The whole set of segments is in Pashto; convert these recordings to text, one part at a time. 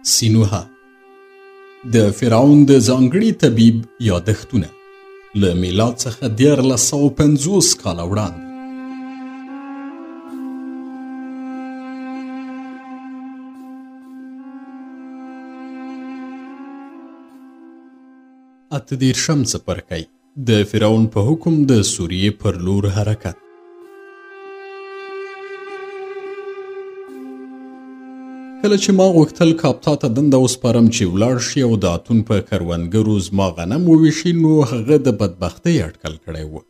سینوها د فرعون د ځانګړي طبیب یادښتونه له میلاد څخه 1450 کاله وړاندې. اته‌دېرشم څپرکی د فرعون په حکم د سوریې پر لور حرکت. کله چې ما غوښتل کاپتا ته دنده وسپارم چې ولاړ شي او د اتون په کروندګرو زما غنم وویشي، نو هغه د بدبختۍ اټکل کړی و.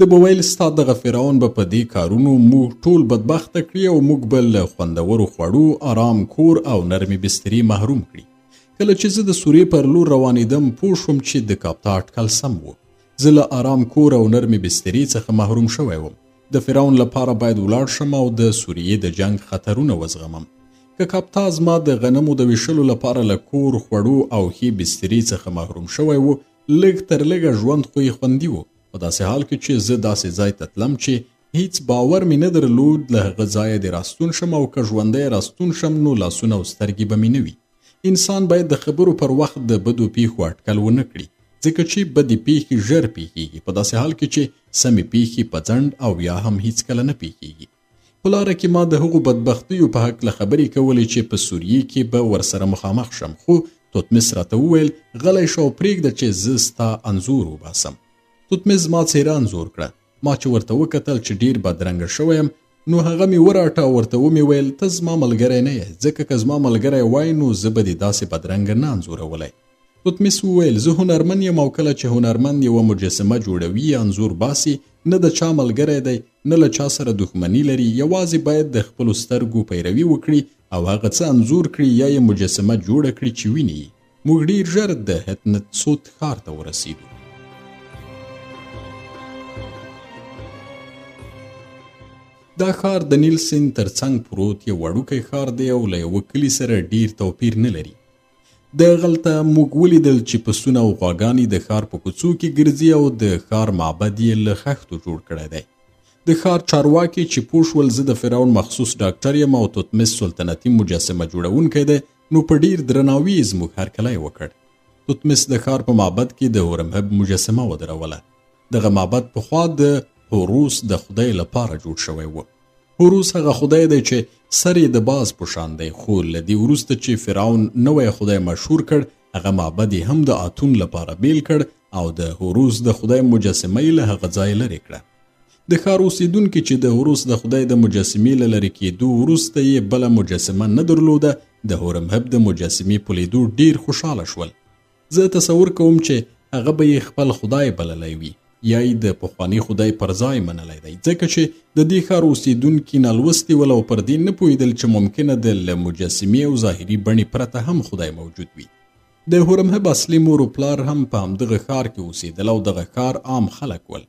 د به ویل ستا دغه فرعون به په دې کارونو موږ ټول بدبخته کړي او موږ به له خوندورو خوړو، آرام کور او نرمې بسترې محروم کړي. کله چې زه د سوریې پر لور روانېدم پوه شوم چې د کاپتا اټکل سم و. زه له آرام کور او نرمې بسترې څخه محروم شوی وم. د فرعون لپاره باید ولاړ شم او د سوریې د جنگ خطرونه وزغمم. که کاپتا زما د غنمو د ویشلو لپاره له کور، خوړو او ښې بسترې څخه محروم شوی و، لږ تر لږه ژوند خو یې خوندي و. په داسې حال کې چې زه داسې ځای ته تلم چې هیڅ باور مې نه درلود له هغه ځایه دې راستون شم، او که ژوندی راستون شم نو لاسونه او سترګې به مې نه وي. انسان باید د خبرو پر وخت د بدو پیښو اټکل ونه کړي، ځکه چې بدې پیښې ژر پیښیږي، په داسې حال کې چې سمې پیښې په ځنډ او یا هم هیڅکله نه پیښیږي. په لاره کې ما د هغو بدبختیو په هکله خبرې کولې چې په سوریې کې به ورسره مخامخ شم، خو توتمس راته وویل غلی شه او پرېږده چې زه ستا انځور وباسم. توتمس زما څېره انځور کړه. ما چې ورته وکتل چې ډېر بدرنګه شوی یم، نو هغه مې وراټه او ورته ومې ویل ته زما ملګری نه یې، ځکه که زما ملګری وای نو زه به دې داسې بدرنګه نه انځورولی. توتمس وویل زه هنرمند یم او کله چې هنرمند یوه مجسمه جوړوي یا انځور باسي، نه د چا ملګری دی نه له چا سره دښمني لري، یوازې باید د خپلو سترګو پیروي وکړي او هغه څه انځور کړي یا یې مجسمه جوړه کړي چې ویني. موږ ډېر ژر د هتنتسوت ښار ته ورسېدو. دا ښار د نیل سیند تر څنګ پروت یو وړوکی ښار دی او له یوه کلي سره ډېر توپیر نه لري. دغلته موږ ولیدل چې پسونه او غواګانې د ښار په کوڅو کې ګرځي او د ښار معبد یې له خښتو جوړ کړی دی. د ښار چارواکي چې پوه شول زه د فرعون مخصوص ډاکټر یم او توتمس سلطنتي مجسمه جوړونکی دی، نو په ډېر درناوي یې زموږ هرکلی وکړ. توتمس د ښار په معبد کې د هورمهب مجسمه ودروله. دغه معبد پخوا د هوروس د خدای لپاره جوړ شوی و. هوروس هغه خدای دی چې سر یې د باز په شان دی، خو له دې وروسته چې فرعون نوی خدای مشهور کړ، هغه معبد یې هم د اتون لپاره بیل کړ او د هوروس د خدای مجسمه یې له هغه ځای لرې کړه. د ښار اوسیدونکي چې د هوروس د خدای د مجسمې له لرې کېدو وروسته یې بله مجسمه نه درلوده، د هورمهب د مجسمې په لیدو ډېر خوشحاله شول. زه تصور کوم چې هغه به یې خپل خدای بللی وي یا یې د پخواني خدای پر ځای منلی دی، ځکه چې د دې ښار اوسیدونکي نالوستي ول او پر دې نه پوهېدل چې ممکنه ده له مجسمې او ظاهري بڼې پرته هم خدای موجود وي. د هورمهب اصلي مور و پلار هم په همدغه ښار کې اوسېدل او دغه ښار عام خلک ول.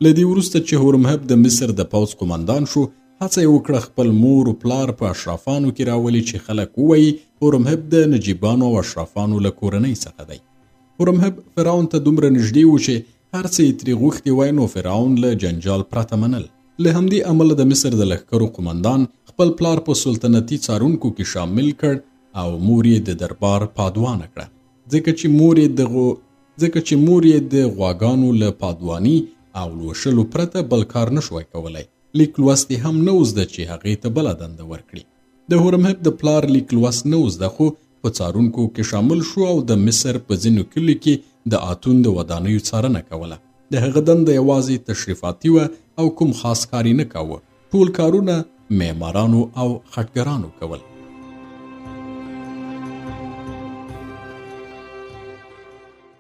له دې وروسته چې هورمهب د مصر د پوځ قمندان شو، هڅه یې وکړه خپل مور و پلار په اشرافانو کې راولي چې خلک ووایي هورمهب د نجیبانو او اشرافانو له کورنۍ څخه دی. هورمهب فرعون ته دومره نږدې و چې هر څه یې ترې غوښتي وای نو فرعون له جنجال پرته منل. له همدې امله د مصر د لښکرو قمندان خپل پلار په سلطنتي څارونکو کې شامل کړ او مور یې د دربار پادوانه کړه، ځکه چې مور یې د غواګانو له پادواني او لوشلو پرته بل کار نه شوی کولی. لیک لوست یې هم نه و زده چې هغې ته بله دنده ورکړي. د هورمهب د پلار لیک لوست نه و زده، خو په څارونکو کې شامل شو او د مصر په ځینو کلیو کې د اتون د ودانیو څارنه کوله. د هغه دنده یوازې تشریفاتي وه او کوم خاص کار نه کاوه. ټول کارونه معمارانو او خټګرانو کول.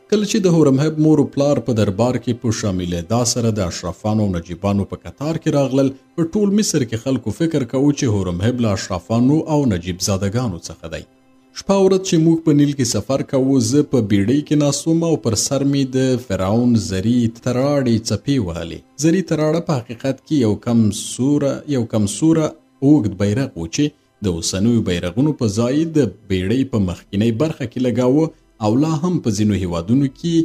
کله چې د هورمهب مور و پلار په دربار کې په شاملېدا سره د اشرافانو او نجیبانو په کتار کې راغلل، په ټول مصر کې خلکو فکر کوو چې هورمهب له اشرافانو او نجیب زادګانو څخه دی. شپه ورځ چې موږ په نیل کې سفر کوو، زه په بیړۍ کې ناست وم او پر سر مې د فرعون زري تراړې څپې وهلې. زري تراړه په حقیقت کې یو کم سوره اوږد بیرغ و چې د اوسنیو بیرغونو په ځای د بیړۍ په مخکینۍ برخه کې لګاوه او لا هم په ځینو هیوادونو کې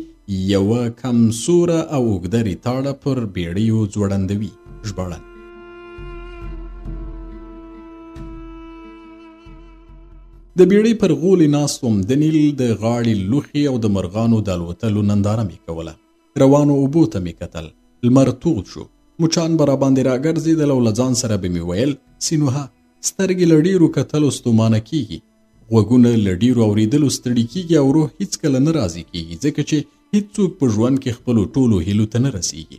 یوه کم سوره او اوږده ریتاړه پر بیړیو ځوړندوي ژباړن. د بیړۍ پر غولي ناست وم، د نیل د غاړې لوښي او د مرغانو د الوتلو ننداره مې کوله. روانو اوبو ته مې کتل، لمر تود شو، مچان به راباندې راګرځېدل او له ځان سره به مې ویل سینوها سترګې له ډېرو کتلو ستومانه کېږي، غوږونه له ډېرو اورېدلو ستړي کېږي او روح هېڅکله نه راضي کېږي، ځکه چې هېڅوک په ژوند کې خپلو ټولو هیلو ته نه رسېږي.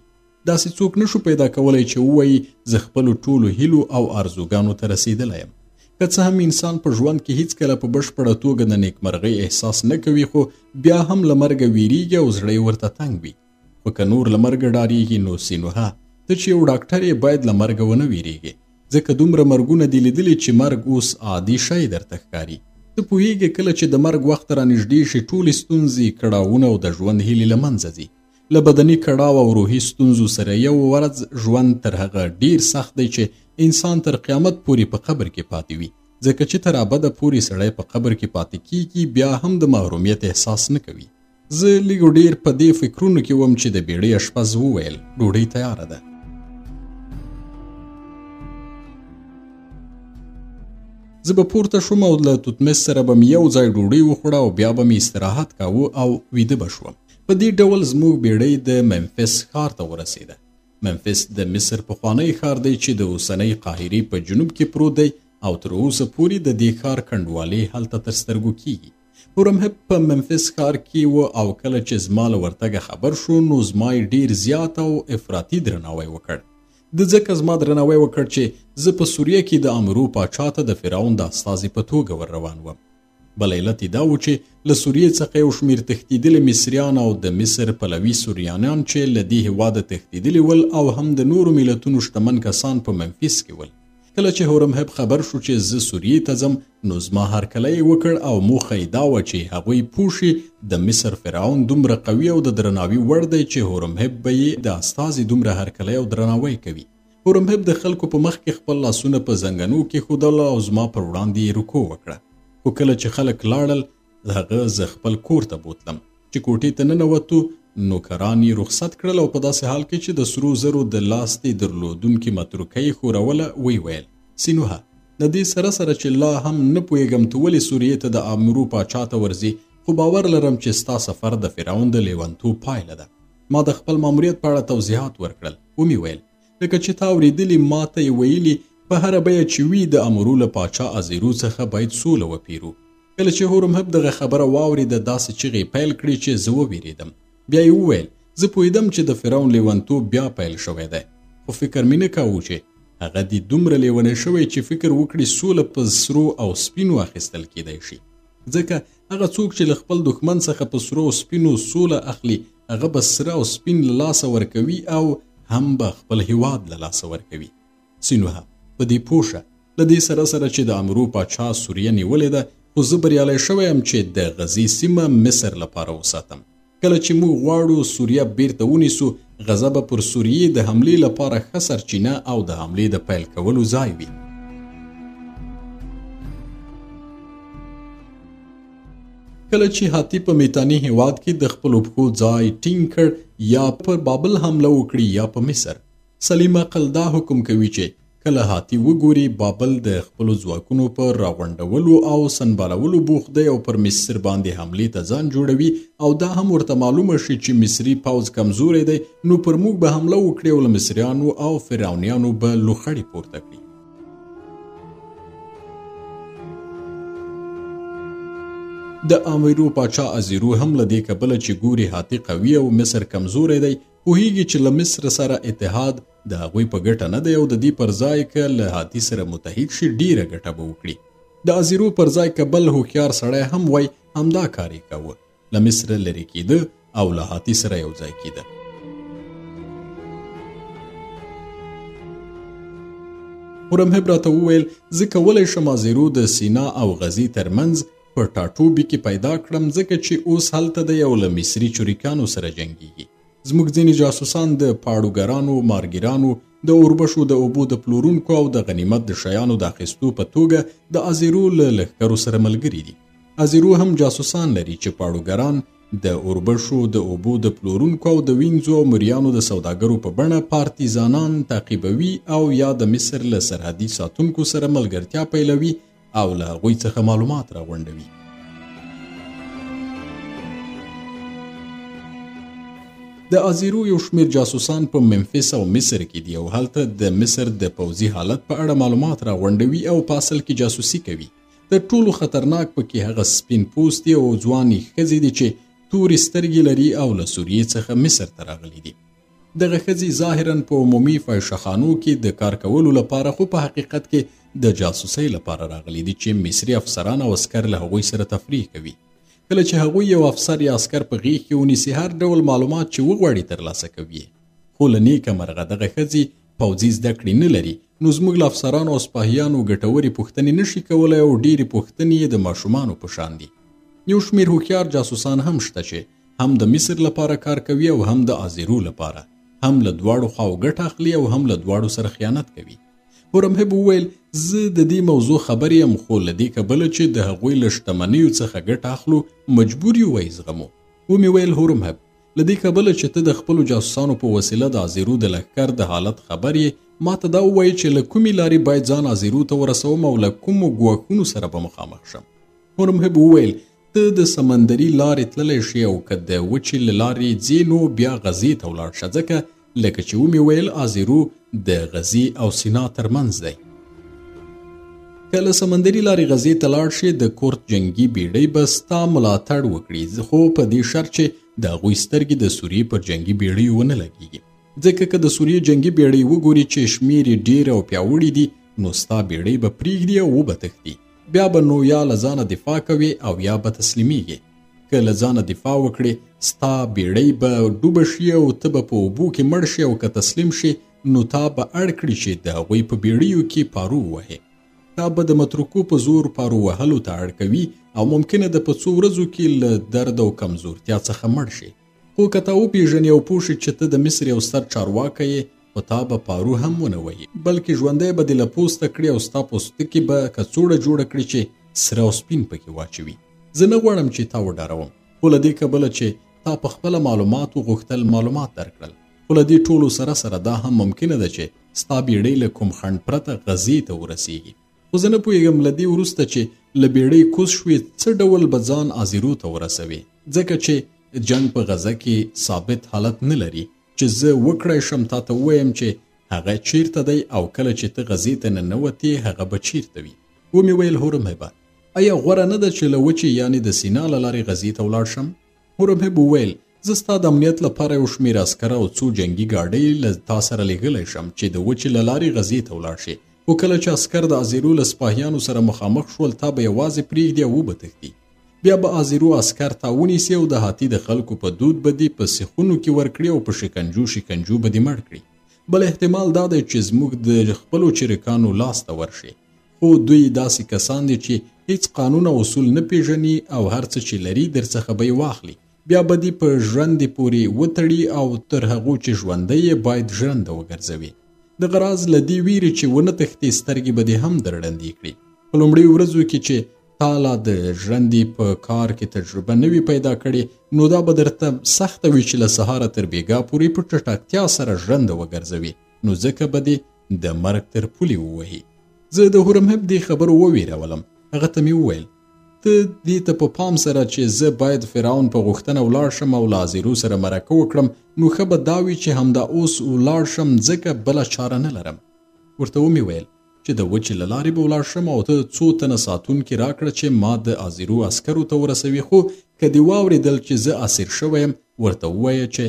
داسې څوک نشو پیدا کولی چې ووایي زه خپلو ټولو هیلو او آرزوګانو ته رسېدلی یم. که څه هم انسان په ژوند کې هېڅکله په بشپړه توګه د نیکمرغۍ احساس نه کوي، خو بیا هم له مرګه ویریږي او زړه یې ورته تنګ وي. خو که نور له مرګه ډارېږي نو سینوها ته چې یو ډاکټر یې باید له مرګه ونه ویریږي، ځکه دومره مرګونه دي لیدلي چې مرګ اوس عادي شی درته ښکاري. ته پوهېږې کله چې د مرګ وخت رانږدې شي ټولې ستونزې، کړاوونه او د ژوند هیلې له منځه ځي. له بدني کړاو او روحي ستونزو سره یو ورځ ژوند تر هغه ډیر سخت دی چې انسان تر قیامت پورې په قبر کې پاتې وي، ځکه چې تر ابده پورې سړی په قبر کې پاتې کیږي، بیا هم د محرومیت احساس نه کوي. زه لږ ډیر په دې فکرونو کې وم چې د بیړۍ اشپز وویل ډوډۍ تیاره ده. زه به پورته شوم او له توتمس سره به مې یو ځای ډوډۍ وخوړه او بیا به مې استراحت کاوه او ویده به شوم. په دې ډول زموږ بیړۍ د ممفیس ښار ته ورسېده. ممفیس د مصر پخوانی ښار دی چې د اوسنۍ قاهرې په جنوب کې پروت دی او تر اوسه پورې د دې ښار کنډوالې هلته تر سترګو کېږي. هورمهب په ممفیس ښار کې و او کله چې زما له ورتګه خبر شو نو زما یې ډېر زیات او افراطي درناوی وکړ. د ځکه زما درناوی وکړ چې زه په سوریه کې د امرو پاچا ته د فرعون د استازي په توګه ور روان وم. بل علت یې دا و چې له سوریې څخه یو شمېر تښتېدلي مصریان او د مصر پلوي سوریانیان چې له دې هېواده تښتېدلي ول او هم د نورو ملتونو شتمن کسان په منفیس کې ول. کله چې هورمهب خبر شو چې زه سوریې ته ځم نو زما هرکلی یې وکړ او موخه یې دا وه چې هغوی پوه شي د مصر فرعون دومره قوي او د درناوي وړ دی چې هورمهب به یې د استازي دومره هرکلی او درناوی کوي. هورمهب د خلکو په مخ کې خپل لاسونه په زنګنو کېښودل او زما پر وړاندې یې رکوع وکړه. خو کله چې خلک لاړل هغه زه خپل کور ته بوتلم. چې کوټې ته ننوتو نوکران یې رخصت کړل او په داسې حال کې چې د سرو زرو د لاستې درلودونکي متروکه یې ښوروله ویې ویل سینوها د دې سره سره چې لا هم نه پوهېږم ته ولې سوریې ته د امرو پاچا ته ورځي، خو باور لرم چې ستا سفر د فرعون د لیونتوب پایله ده. ما د خپل ماموریت په اړه توضیحات ورکړل. ومې ویل لکه چې تا اورېدلي ما ته یې ویلي په هره بیه چې وي د امرو له پاچا ازیرو څخه باید سوله وپیرو. کله چې هورمهب دغه خبره واورېده داسې چغې پیل کړې چې زه ووېرېدم. بیا یې وویل زه پوهېدم چې د فرعون لیونتوب بیا پیل شوی دی، خو فکر مې نه کاوه چې هغه دې دومره لیونی شوی چې فکر وکړي سوله په سرو او سپینو اخیستل کېدی شي. ځکه هغه څوک چې له خپل دښمن څخه په سرو او سپینو سوله اخلي هغه به سره او سپین له لاسه ورکوي او هم به خپل هیواد له لاسه ورکوي. سینوها په دې پوه شه له دې سره سره چې د امرو پاچا سوریه نیولې ده، خو زه بریالی شوی یم چې د غزې سیمه مصر لپاره وساتم. کله چې موږ غواړو سوریه بیرته ونیسو غزه به پر سوریې د حملې لپاره ښه سرچینه او د حملې د پیل کولو ځای وي. کله چې هاتی په میتانی هیواد کې د خپلو پښو ځای ټینګ کړ یا پر بابل حمله وکړي یا په مصر، سلیم عقل دا حکم کوي چې کله هاتی وګوري بابل د خپلو ځواکونو پر راغونډولو او سنبالولو بوخت دی او پر مصر باندې حملې ته ځان جوړوي او دا هم ورته معلومه شي چې مصري پوځ کمزوری دی نو پر موږ به حمله وکړي او له مصریانو او فرعونیانو به لوخړې پورته کړي. د امرو پاچا ازیرو هم له دې کبله چې ګوري هاتی قوي او مصر کمزوری دی پوهیږي چې له مصر سره اتحاد د هغوی په ګټه نه دی او د دې پر ځای که له هاتی سره متحد شي ډیره ګټه به وکړي. د ازیرو پر ځای که بل هوښیار سړی هم وای همدا کار یې کاوه، له مصر لرې کېده او له هاتی سره یو ځای کېده. هورمهب راته وویل زه کولی شم ازیرو د سینا او غزې ترمنځ په ټاټوبي کې پیدا کړم ځکه چې اوس هلته دی او له مصري چریکانو سره جنګیږي. زموږ ځینې جاسوسان د پاړوګرانو، مارګیرانو، د اوربشو د اوبو د پلورونکو او د غنیمت د شیانو د اخیستو په توګه د ازیرو له لښکرو سره ملګري دي. ازیرو هم جاسوسان لري چې پاړوګران د اوربشو د اوبو د پلورونکو او د وینځو او مریانو د سوداګرو په بڼه پارتیزانان تعقیبوي او یا د مصر له سرحدي ساتونکو سره ملګرتیا پیلوي او له هغوی څخه معلومات راغونډوي. د آزیرو یو شمیر جاسوسان په منفس او مصر کې دي او هلته د مصر د پوځي حالت په اړه معلومات راغونډوي او په اصل کې جاسوسي کوي. د ټولو خطرناک پکې هغه سپین پوستي او ځوانې ښځې دي چې تورې سترګې لري او له سوریې څخه مصر ته راغلي دي. دغه ښځې ظاهراً په عمومي فحشخانو کې د کار کولو لپاره خو په حقیقت کې د جاسوسۍ لپاره راغلي دي چې مصري افسران او عسکر له هغوی سره تفریح کوي. کله چې هغوی یو افسر یا عسکر په غیږ کې ونیسي هر ډول معلومات چې وغواړي ترلاسه کوي. خو له نیکه مرغه دغه ښځې پوځي زده کړې نه لري، نو زموږ له افسرانو او سپاهیانو ګټورې پوښتنې نشي کولی او ډېرې پوښتنې یې د ماشومانو په شان دي. یو شمېر هوښیار جاسوسان هم شته چې هم د مصر لپاره کار کوي او هم د آزیرو لپاره، هم له دواړو خواو ګټه اخلي او هم له دواړو سره خیانت کوي. هورمهب وویل زه د دې موضوع خبر یم، خو له دې کبله چې د هغوی له شتمنیو څخه ګټه اخلو مجبور یو ویزغمو. ومې ویل هورمهب له دې کبله چې ته د خپلو جاسوسانو په وسیله د آزیرو د لښکر د حالت خبر یې، ما ته دا ووایي چې له کومې لارې باید ځان آزیرو ته ورسوم او له کومو ګواښونو سره به مخامخ شم. هورمهب وویل ته د سمندري لارې تللی شي او که د وچې له لارې ځې نو بیا غزې ته ولاړ شه، ځکه لکه چې ومې ویل آزیرو د غزې او سینا ترمنځ دی. که له سمندري لارې غزې ته لاړ شي د کورت جنګي بیړۍ به ستا ملاتړ وکړي، خو په دې شرط چې د هغوی سترګې د سوریې پر جنګي بیړیو ونه لګېږي، ځکه که د سوریې جنګي بیړۍ وګوري چې شمېر یې ډېر او پیاوړي دي نو ستا بیړۍ به پرېږدي او وبتښتي، بیا به نو یا له ځانه دفاع کوي او یا به تسلیمیږي. که له ځانه دفاع وکړي ستا بیړۍ به ډوبه شي او ته به په اوبو کې مړ شي، او که تسلیم شي نو تا به اړ کړي چې د هغوی په بیړیو کې پارو ووهي. تا به د متروکو په زور پارو وهلو ته اړ کوي او ممکنه ده په څو ورځو کې له درد او کمزورتیا څخه مړ شي. خو که تا وپېژنې او پوه شي چې ته د مصر یو ستر چارواکی یې، خو تا به پارو هم ونه وهي، بلکې ژوندی به دې له پوسته کړي او ستا پوستکي به کڅوړه جوړه کړي چې سره او سپین پکې واچوي. زه نه غواړم چې تا وډاروم، خو له دې کبله چې تا په خپله معلومات وغوښتل معلومات درکړل. خو له دې ټولو سره سره دا هم ممکنه ده چې ستا بیړۍ له کوم خنډ پرته غزې ته ورسیږي. خو زه نه پوهېږم له دې وروسته چې له بیړۍ کوز شوې څه ډول به ځان آزیرو ته ورسوي، ځکه چې جنگ په غزه کې ثابت حالت نه لري چې زه وکړی شم تا ته ووایم چې هغه چیرته دی او کله چې ته غزې ته ننوتې هغه به چیرته وي. ومې ویل هورمهبه آیا غوره نه ده چې له وچې یعنې د سینا له لارې غزې ته ولاړ شم؟ هورمهب وویل زه ستا د امنیت لپاره یو شمېر عسکر او څو جنګي ګاډۍ له تا سره لېږلی شم چې د وچې له لارې غزې ته ولاړ شي، خو کله چې عسکر د آزیرو له سپاهیانو سره مخامخ شول تا به یوازې پرېږدي او وبتښتي، بیا به آزیرو عسکر تا ونیسي او د هاتي د خلکو په دود به دې په سیخونو کې ورکړي او په شکنجو به دې مړ کړي. بل احتمال دا دی چې زموږ د خپلو چریکانو لاس ته ورشي، خو دوی داسې کسان دي چې هیڅ قانون او اصول نه پیژني او هر څه چې لري درڅخه به یې واخلي، بیا به دې په ژرندې پورې وتړي او تر هغو چې ژوندی یې باید ژرنده وګرځوي. د غراض له دې ویرې چې ونه تښتې سترګې به دې هم در ړندې کړي. په لومړیو ورځو کې چې تا لا د ژرندې په کار کې تجربه نه وي پیدا کړې نو دا به درته سخته وي چې له سهاره تر بېګا پورې په چټکتیا سره ژرنده وګرځوي، نو ځکه به دې د مرګ تر پولې ووهي. زه د هورمهب دې خبرو وویرولم. هغه ته مې وویل ته دې ته په پام سره چې زه باید فرعون په غوښتنه ولاړ شم او له آزیرو سره مرکه وکړم، نو ښه به دا وي چې همدا اوس ولاړ شم ځکه بله چاره نه لرم. ورته ومې ویل چې د وچې له لارې به ولاړ شم او ته څو تنه ساتونکي راکړه چې ما د آزیرو عسکرو ته ورسوي، خو که دې واورېدل چې زه اسیر شوی یم ورته ووایه چې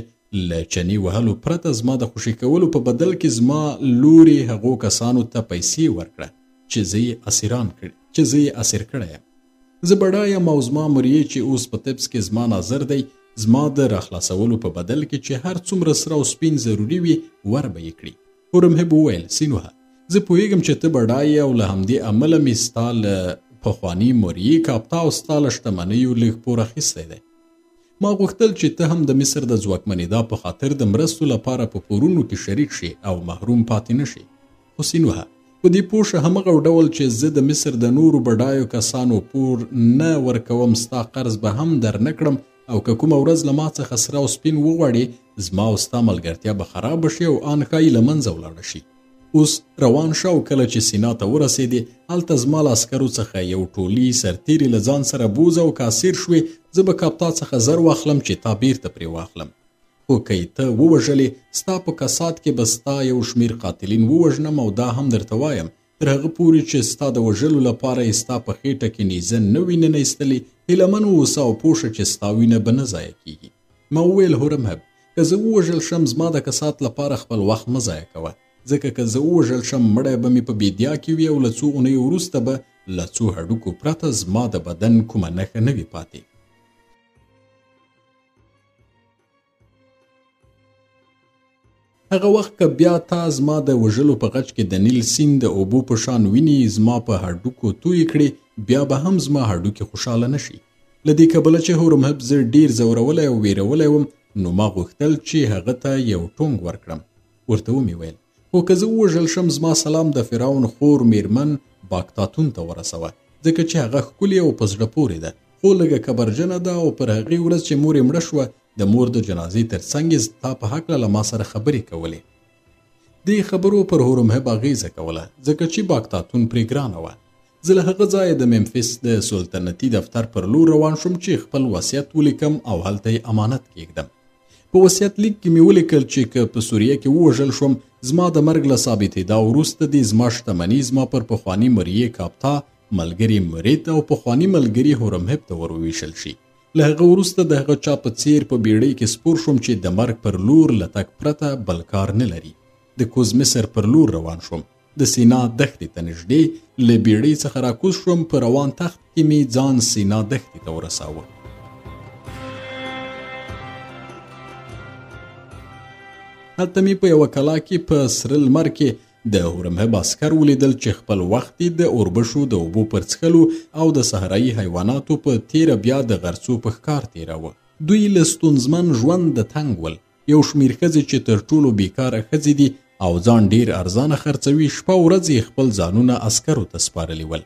له چنې وهلو پرته زما د خوشي کولو په بدل کې زما لورې هغو کسانو ته پیسې ورکړه چې زه یې اسیر کړی یم. زه بډای یم او زما مریی چې اوس په طبس کې زما ناظر دی زما د راخلاصولو په بدل کې چې هر څومره سره او سپین ضروري وي ور به یې کړي. هورمهب وویل سینوهه زه پوهېږم چې ته بډای او له همدې امله مې ستا له پخواني مریی کاپتا او ستا له شتمنیو لږ پور اخیستی دی. ما غوښتل چې ته هم د مصر د ځواکمنېدا په خاطر د مرستو لپاره په پورونو کې شریک شي او محروم پاتې نه شي. خو سینوهه په دې پوه شه همغه ډول چې زه د مصر د نورو بډایو کسانو پور نه ورکوم ستا قرض به هم در نه کړم، او که کومه ورځ له ما څخه سره او سپین وغواړې زما او ستا ملګرتیا به خرابه شي او آن ښایي له منځه ولاړه شي. اوس روان شه او کله چې سینا ته ورسېدې هلته زما له عسکرو څخه یو ټولي سرتیري له ځان سره بوځه او کاسیر شوې زه به کاپتا څخه زر واخلم چې تا بیرته پرې واخلم خو که یې ته ووژلې ستا په کسات کې به ستا یو شمېر قاتلین ووژنم او دا هم درته وایم تر هغه پورې چې ستا د وژلو لپاره یې ستا په خېټه کې نیزه نه وي ننیستلې هیلهمن واوسه او پوه شه چې ستا وینه به نه ضایع کېږي ما وویل هورمهب که زه ووژل شم زما د کسات لپاره خپل وخت مه ضایع کوه ځکه که زه ووژل شم مړی به مې په بیدیا کې وي او له څو اونیو وروسته به له څو هډوکو پرته زما د بدن کومه نښه نه وي پاتې هغه وخت که بیا تا زما د وژلو په غچ کې د نیل سیند د اوبو په شان ویني زما په هډوکو توی کړي بیا به هم زما هډوکې خوشحاله نشي له دې کبله چې هورمهب زه ډیر ځورولی او ویرولی وم نو ما غوښتل چې هغه ته یو ټونګ ورکړم ورته ومې ویل خو که زه ووژل شم زما سلام د فرعون خور میرمن باکتاتون ته ورسوه ځکه چې هغه ښکلې او په زړه پورې ده خو لږه کبرجنه ده او پر هغې ورځ چې مور یې مړه شوه د مور د جنازې تر څنګ یې ستا په هکله له ما سره خبرې کولې دې خبرو پر هورمهب اغېزه کوله ځکه چې باکتاتون پرې ګرانه وه زه له هغه ځایه د ممفیس د سلطنتي دفتر پر لور روان شوم چې خپل وصیت ولیکم او هلته یې امانت کېږدم په وصیت لیک کې مې ولیکل چې که په سوریه کې ووژل شوم زما د مرګ له ثابتېدا وروسته دې زما شتمني زما پر پخواني مریې کاپتا ملګري مرید او پخواني ملګري هورمهب ته ورویشل شي له هغه وروسته د هغه چا په څیر په بیړۍ کې سپور شوم چې د مرګ پر لور له تګ پرته بل کار نه لري د کوز مصر پر لور روان شوم د سینا دښتې ته نږدې له بیړۍ څخه راکوز شوم په روان تخت کې مې ځان سینا دښتې ته ورساوه هلته مې په یوه کلا کې په سره لمر کې د هورمهب عسکر ولیدل چې خپل وخت د اوربشو د اوبو پر څښلو او د صحرایي حیواناتو په تیره بیا د غرڅو په ښکار تیراوه دوی له ستونزمن ژوند د تنګ ول یو شمېر ښځې چې تر ټولو بیکاره ښځې دي او ځان ډیر ارزانه خرڅوي شپه ورځ خپل ځانونه عسکرو ته سپارلي ول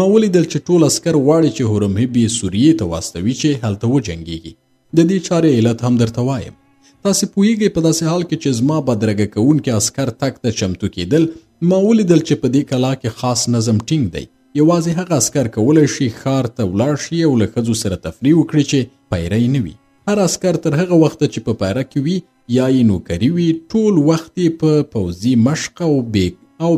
ما ولیدل چې ټول عسکر غواړي چې هورمهب یې سوریې ته واستوي چې هلته وجنګېږي د دې چارې علت هم درته وایم تاسې پوهیږئ په داسې حال کې چې زما بدرګه کوونکي عسکر تګ ته چمتو کېدل ما ولیدل چې په دې کلا کې خاص نظم ټینګ دی یوازې هغه عسکر کولی شي ښار ته ولاړ شي او له ښځو سره تفریح وکړي چې پیری نه وي هر عسکر تر هغه وخته چې په پیره کې وي یا یې نوکري وي ټول وخت یې په پوځي مشق او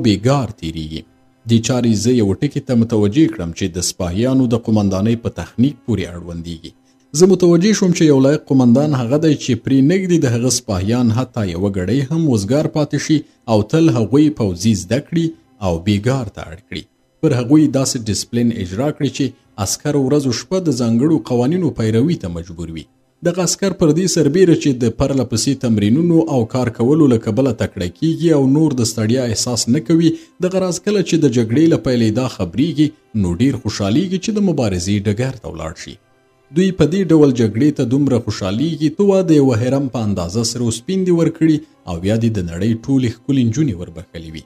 بېګار تیریږي دې چارې زه یو ټکي ته متوجه کړم چې د سپاهیانو د قمندانۍ په تخنیک پورې اړوندېږي زه متوجه شوم چې یو لایق قمندان هغه دی چې پرې نږدې د هغه سپاهیان حتی یوه ګړۍ هم وزګار پاتې شي او تل هغوی پوځي زده کړي او بېګار ته اړ کړي پر هغوی داسې ډسپلین اجرا کړي چې عسکر ورځ شپه د ځانګړو قوانینو پیروي ته مجبور وي دغه عسکر پر دې سربیره چې د پرله پسې تمرینونو او کار کولو له کبله تکړه کیږي او نور د ستړیا احساس نه کوي دغه راز کله چې د جګړې له پیلېدا خبریږي نو ډیر خوشحالیږي چې د مبارزې ډګر ته ولاړ شي دوی په دې ډول جګړې ته دومره خوشحالیږي ته د یوه هرم په اندازه سره سپین دي ورکړي او بیا دې د نړۍ ټولې ښکلې نجونې وربخلي وي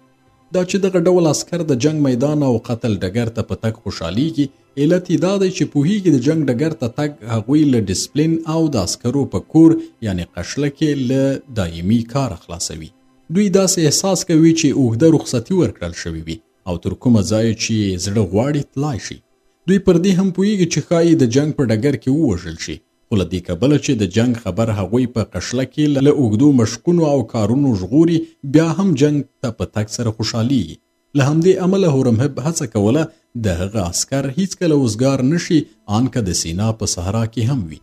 دا چې دغه ډول عسکر د جنگ میدان او قتل ډګر ته په تګ خوشحالیږي علت یې دا دی چې پوهیږي د جنگ ډګر ته تګ هغوی له ډسپلین او د عسکرو په کور یعنی قشله کې له دایمي کار خلاصوي دوی داسې احساس کوي چې اوږده رخصتي ورکړل شوې وي او تر کومه ځایه چې زړه غواړي تلای شي دوی پر دې هم پوهیږي چې ښایي د جنگ په ډګر کې ووژل شي خو له دې کبله چې د جنگ خبر هغوی په قشله کې له اوږدو مشقونو او کارونو ژغوري بیا هم جنگ ته په تګ سره خوشحالیږي له همدې امله هورمهب هڅه کوله د هغه عسکر هیڅکله وزګار نشي ان که د سینا په صحرا کې هم وي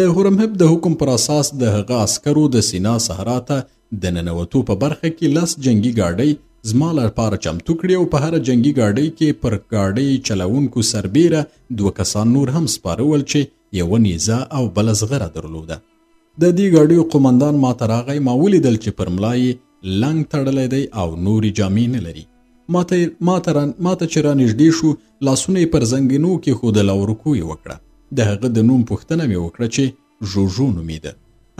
د هورمهب د حکم پر اساس د هغه عسکرو د سینا صحرا ته د ننوتو په برخه کې 10 جنگي ګاډۍ زما لپاره چمتو کړي او په هره جنگي ګاډۍ کې پر ګاډۍ چلوونکو سربیره 2 کسان نور هم سپارول چې یوه نیزه او بله زغره درلوده د دې ګاډیو قمندان ماته راغی ما ولیدل چې پر ملا یې لنګ تړلی دی او نورې جامې نه لري ماته چې رانږدې شو لاسونه یې پر زنګینو کې ښودل او رکوع یې وکړه د هغه د نوم پوښتنه مې وکړه چې ژوژو نومېده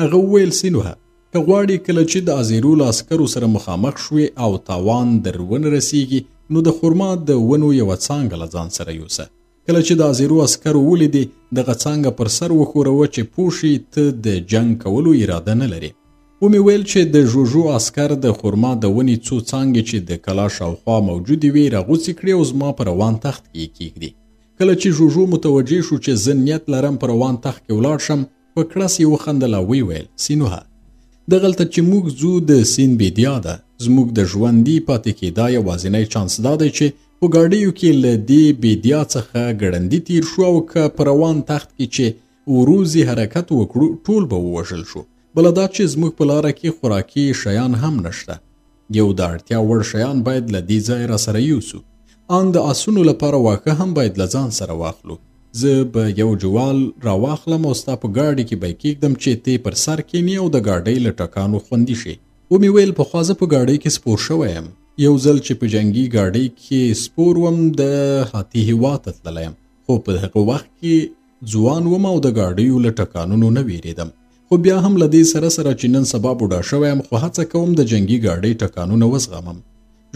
هغه وویل سینوهه که غواړې کله چې د ازیرو له عسکرو سره مخامخ شوې او تاوان در ونه رسیږي نو د خرما د ونو یوه څانګه له ځان سره یوسه کله چې د ازیرو عسکرو ولیدې دغه څانګه پر سر وښوروه چې پوه شي ته د جنګ کولو اراده نه لرې ومې ویل چې د ژوژو عسکر د خرما د ونې څو څانګې چې د کلا شاوخوا موجودې وې راغوڅې کړې او زما په روان تخت کې یې کېږدي. کله چې ژوژو متوجه شو چې زه نیت لرم په روان تخت کې ولاړ شم، په کړس یې وخندل او ویې ویل: سینوهه، دغلته چې موږ ځو د سین بیدیا ده. زموږ د ژوندي پاتې کېدا یوازینی چانس دا دی چې په ګاډیو کې له دې بیدیا څخه ګړندي تیر شو، او که په روان تخت کې چې وروزي حرکت وکړو ټول به ووژل شو. بله دا چې زموږ په لاره کې خوراکي شیان هم نشته. یو د اړتیا وړ شیان باید له دې ځای را سره یوسو. ان د آسونو لپاره واښه هم باید له ځان سره واخلو. زه به یو جوال را واخلم او ستا په ګاډي کې به یې کېږدم چې تی پر سر کېني او د ګاډۍ له ټکانو خوندي شي. ومې ویل پخوا زه په ګاډۍ کې سپور شوی یم. یو ځل چې په جنګي ګاډۍ کې سپور وم د هاتي هېواد ته تللی یم، خو په هغه وخت کې ځوان وم او د ګاډیو له ټکانونو نه ویرېدم. خو بیا هم له دې سره سره چې نن سبا بوډا شوی یم، خو هڅه کوم د جنګي ګاډۍ ټکانونه وزغمم.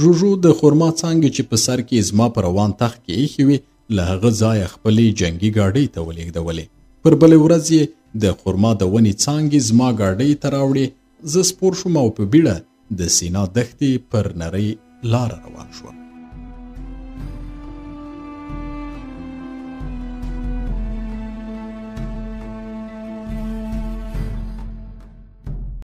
ژوژو د خرما څانګې چې په سر کې زما په روان تخت کې ایښې وې له هغه ځایه خپلې جنګي ګاډۍ ته ولېږدولې. پر بلې ورځ یې د خرما د ونې څانګې زما ګاډۍ ته راوړې. زه سپور شوم او په بیړه د سینا دښتې پر نرۍ لاره روان شوم.